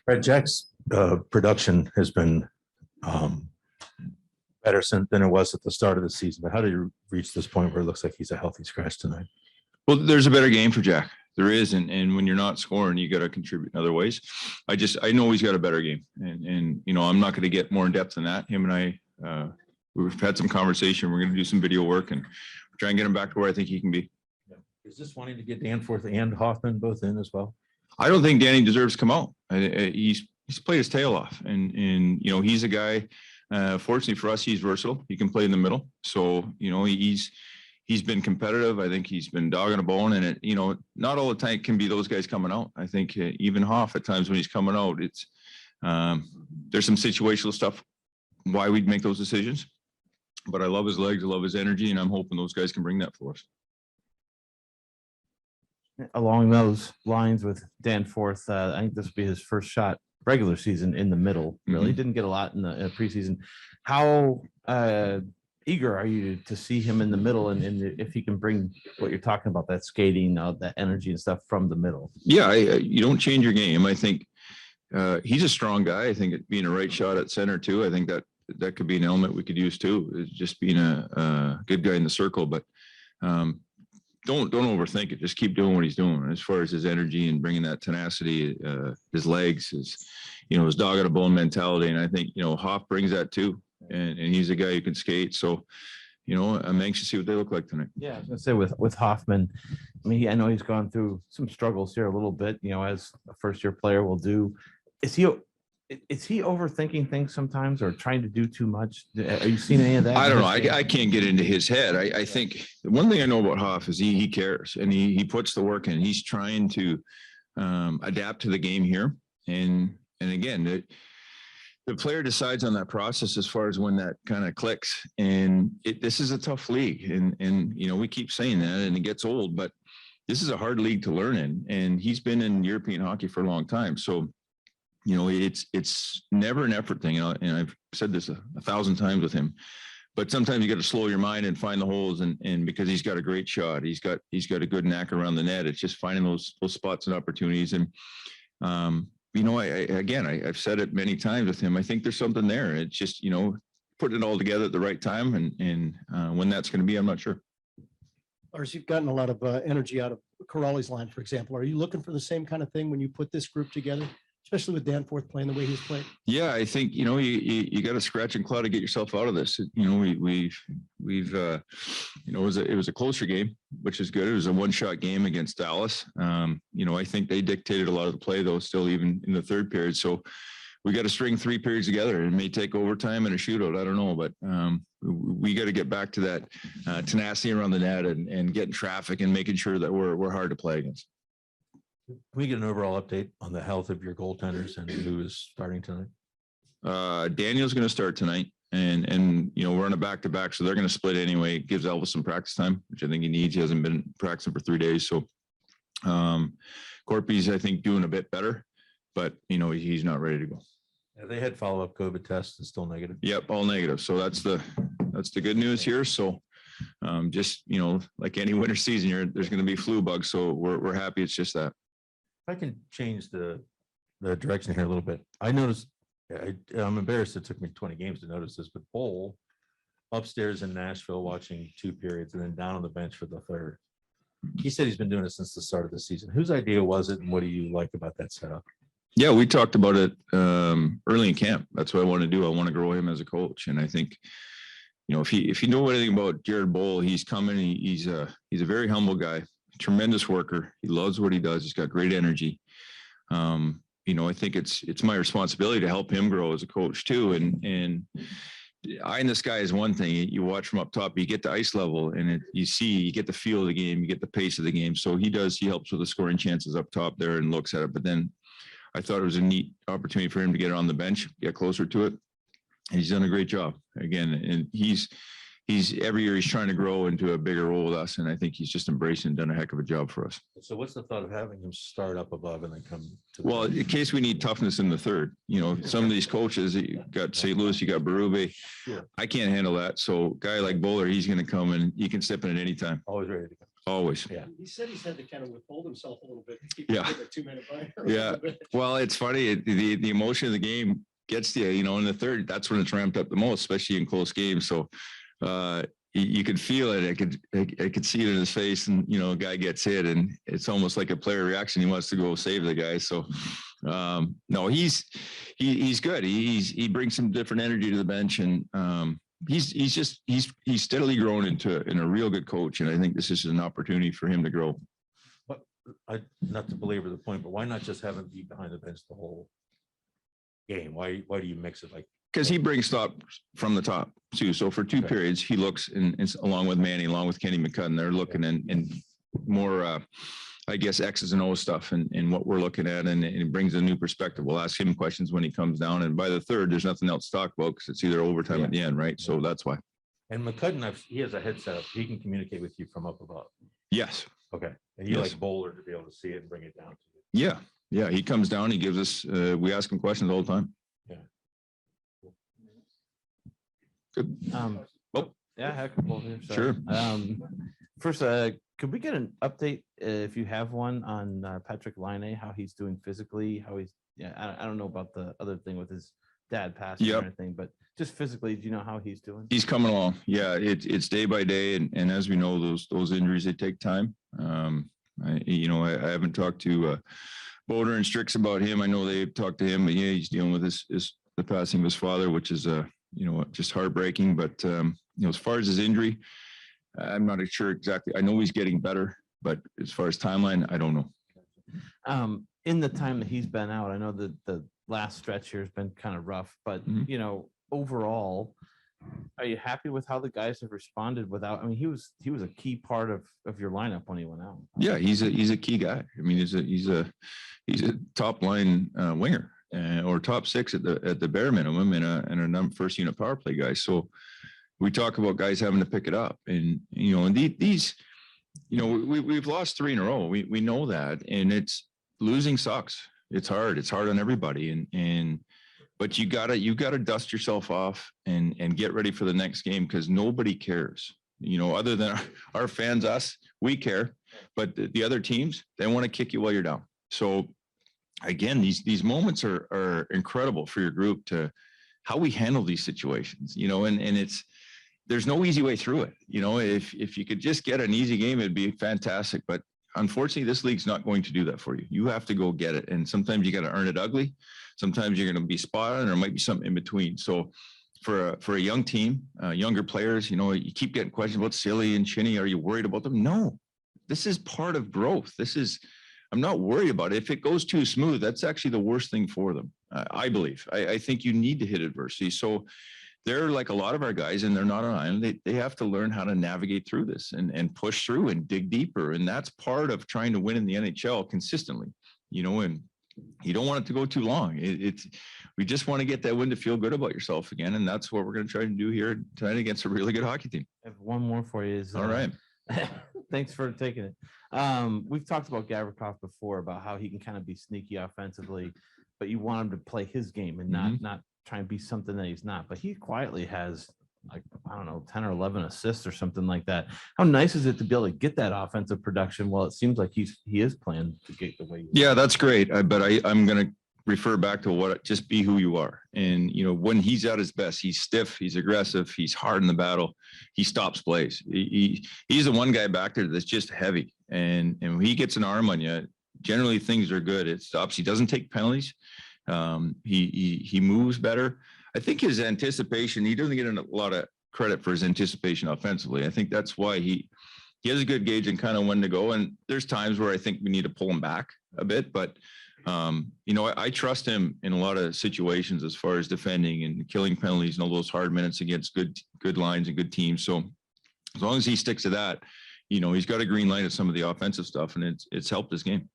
Brad, Jack's production has been better than it was at the start of the season. But how did you reach this point where it looks like he's a healthy scratch tonight? Well, there's a better game for Jack. There is, and when you're not scoring, you got to contribute in other ways. I know he's got a better game, and I'm not going to get more in depth than that. Him and I, we've had some conversation. We're going to do some video work and try and get him back to where I think he can be. Is this wanting to get Danforth and Hoffman both in as well? I don't think Danny deserves to come out. He's played his tail off, and he's a guy. Fortunately for us, he's versatile. He can play in the middle, so he's been competitive. I think he's been dogging a bone, and not all the time can be those guys coming out. I think even Hoff at times when he's coming out, it's there's some situational stuff why we'd make those decisions. But I love his legs, I love his energy, and I'm hoping those guys can bring that for us. Along those lines with Danforth, I think this will be his first shot regular season in the middle. Really didn't get a lot in the preseason. How eager are you to see him in the middle, and if he can bring what you're talking about, that skating, that energy and stuff from the middle? Yeah, you don't change your game. I think he's a strong guy. I think being a right shot at center too. I think that could be an element we could use too, is just being a good guy in the circle. But don't overthink it. Just keep doing what he's doing as far as his energy and bringing that tenacity, his legs, his dog at a bone mentality. And I think, Hoff brings that too. And he's a guy who can skate. So, I'm anxious to see what they look like tonight. Yeah, I was gonna say with Hoffman, I mean, I know he's gone through some struggles here a little bit, as a first-year player will do. Is he overthinking things sometimes, or trying to do too much? Are you seeing any of that? I don't know. I can't get into his head. I think the one thing I know about Hoff is he cares, and he puts the work in. He's trying to adapt to the game here. And again, the player decides on that process as far as when that kind of clicks. And this is a tough league, and we keep saying that, and it gets old, but this is a hard league to learn in. And he's been in European hockey for a long time, so it's never an effort thing. And I've said this a thousand times with him, but sometimes you got to slow your mind and find the holes. And because he's got a great shot, he's got a good knack around the net. It's just finding those spots and opportunities. And I've said it many times with him. I think there's something there. It's just putting it all together at the right time, and when that's going to be, I'm not sure. Lars, you've gotten a lot of energy out of Corrali's line, for example. Are you looking for the same kind of thing when you put this group together, especially with Danforth playing the way he's played? Yeah, I think you got to scratch and claw to get yourself out of this. We've it was a closer game, which is good. It was a one-shot game against Dallas. I think they dictated a lot of the play, though, still even in the third period. So we got to string 3 periods together. It may take overtime and a shootout. I don't know, but we got to get back to that tenacity around the net and getting traffic and making sure that we're hard to play against. Can we get an overall update on the health of your goaltenders and who is starting tonight? Daniel's going to start tonight, and we're on a back-to-back, so they're going to split anyway. It gives Elvis some practice time, which I think he needs. He hasn't been practicing for 3 days, so Corpy's, I think, doing a bit better, but he's not ready to go. Yeah, they had follow-up COVID tests and still negative. Yep, all negative. So that's the good news here. So just like any winter season, there's going to be flu bugs. So we're happy it's just that. If I can change the direction here a little bit, I noticed. I'm embarrassed it took me 20 games to notice this, but Bowl upstairs in Nashville watching 2 periods and then down on the bench for the third. He said he's been doing it since the start of the season. Whose idea was it, and what do you like about that setup? Yeah, we talked about it early in camp. That's what I want to do. I want to grow him as a coach, and I think, if you know anything about Jared Bowl, he's coming. He's a very humble guy, tremendous worker. He loves what he does. He's got great energy. I think it's my responsibility to help him grow as a coach too. And eye in the sky is one thing. You watch from up top, you get to ice level, and you get the feel of the game, you get the pace of the game. So he helps with the scoring chances up top there and looks at it. But then I thought it was a neat opportunity for him to get on the bench, get closer to it. And he's done a great job again. And he's every year he's trying to grow into a bigger role with us. And I think he's just embraced and done a heck of a job for us. So what's the thought of having him start up above and then come to well, in case we need toughness in the third, some of these coaches, you got St. Louis, you got Berube. Sure. I can't handle that. So a guy like Bowler, he's going to come and he can step in at any time. Always ready to go. Always. Yeah. He said he's had to kind of withhold himself a little bit to keep Yeah. the 2-minute minor. Yeah. Well, it's funny. The emotion of the game gets to you, you know, in the third, that's when it's ramped up the most, especially in close games. So you could feel it. I could see it in his face, and, you know, a guy gets hit and it's almost like a player reaction. He wants to go save the guy. So no, he's good. He brings some different energy to the bench, and he's steadily grown into a real good coach. And I think this is an opportunity for him to grow. Not to belabor the point, but why not just have him be behind the bench the whole game? Why do you mix it like? Because he brings thought from the top too. So for 2 periods, he looks and along with Manny, along with Kenny McCudden, they're looking in more, I guess, X's and O's stuff and what we're looking at, and it brings a new perspective. We'll ask him questions when he comes down, and by the third, there's nothing else to talk about because it's either overtime at the end, right? So that's why. And McCudden, he has a headset up. He can communicate with you from up above. Yes. Okay. And you Yes. like Bowler to be able to see it and bring it down to you. Yeah. Yeah. He comes down. He gives us. We ask him questions all the time. Yeah. Good. Yeah, I have a couple here. So, Sure. First, could we get an update if you have one on Patrick Laine, how he's doing physically, how he's, I don't know about the other thing with his dad passing or Yep. anything, but just physically, do you know how he's doing? He's coming along. Yeah, it's day by day, and as we know, those injuries, they take time. I haven't talked to Boulder and Strix about him. I know they've talked to him, but yeah, he's dealing with the passing of his father, which is just heartbreaking. But as far as his injury, I'm not sure exactly. I know he's getting better, but as far as timeline, I don't know. In the time that he's been out, I know that the last stretch here has been kind of rough, but Mhm. Overall, are you happy with how the guys have responded without? I mean, he was a key part of your lineup when he went out. Yeah, he's a key guy. I mean, he's a top line winger or top 6 at the bare minimum, and a first unit power play guy. So we talk about guys having to pick it up, and these, we've lost 3 in a row. We know that, and it's losing sucks. It's hard. It's hard on everybody, but you gotta dust yourself off and get ready for the next game, because nobody cares. Other than our fans, us, we care, but the other teams, they want to kick you while you're down. So again, these moments are incredible for your group, to how we handle these situations, and there's no easy way through it. If you could just get an easy game, it'd be fantastic. But unfortunately, this league's not going to do that for you. You have to go get it. And sometimes you got to earn it ugly. Sometimes you're going to be spot on, or it might be something in between. So for a young team, younger players, you keep getting questions about Silly and Chinny. Are you worried about them? No, this is part of growth. I'm not worried about it. If it goes too smooth, that's actually the worst thing for them. I believe. I think you need to hit adversity. So they're like a lot of our guys, and they're not on island. They have to learn how to navigate through this and push through and dig deeper. And that's part of trying to win in the NHL consistently, and you don't want it to go too long. We just want to get that win to feel good about yourself again. And that's what we're going to try to do here tonight against a really good hockey team. I have one more for you. All right. Thanks for taking it. We've talked about Gavrikov before, about how he can kind of be sneaky offensively, but you want him to play his game and not try and be something that he's not. But he quietly has, like, I don't know, 10 or 11 assists or something like that. How nice is it to be able to get that offensive production? Well, it seems like he is playing to get the way. Yeah, that's great. But I'm going to refer back to just be who you are. And, when he's at his best, he's stiff, he's aggressive, he's hard in the battle. He stops plays. He's the one guy back there that's just heavy. And when he gets an arm on you, generally things are good. It stops. He doesn't take penalties. He moves better. I think his anticipation, he doesn't get a lot of credit for his anticipation offensively. I think that's why he has a good gauge and kind of when to go. And there's times where I think we need to pull him back a bit, but I trust him in a lot of situations as far as defending and killing penalties and all those hard minutes against good lines and good teams. So as long as he sticks to that, he's got a green light at some of the offensive stuff, and it's helped his game.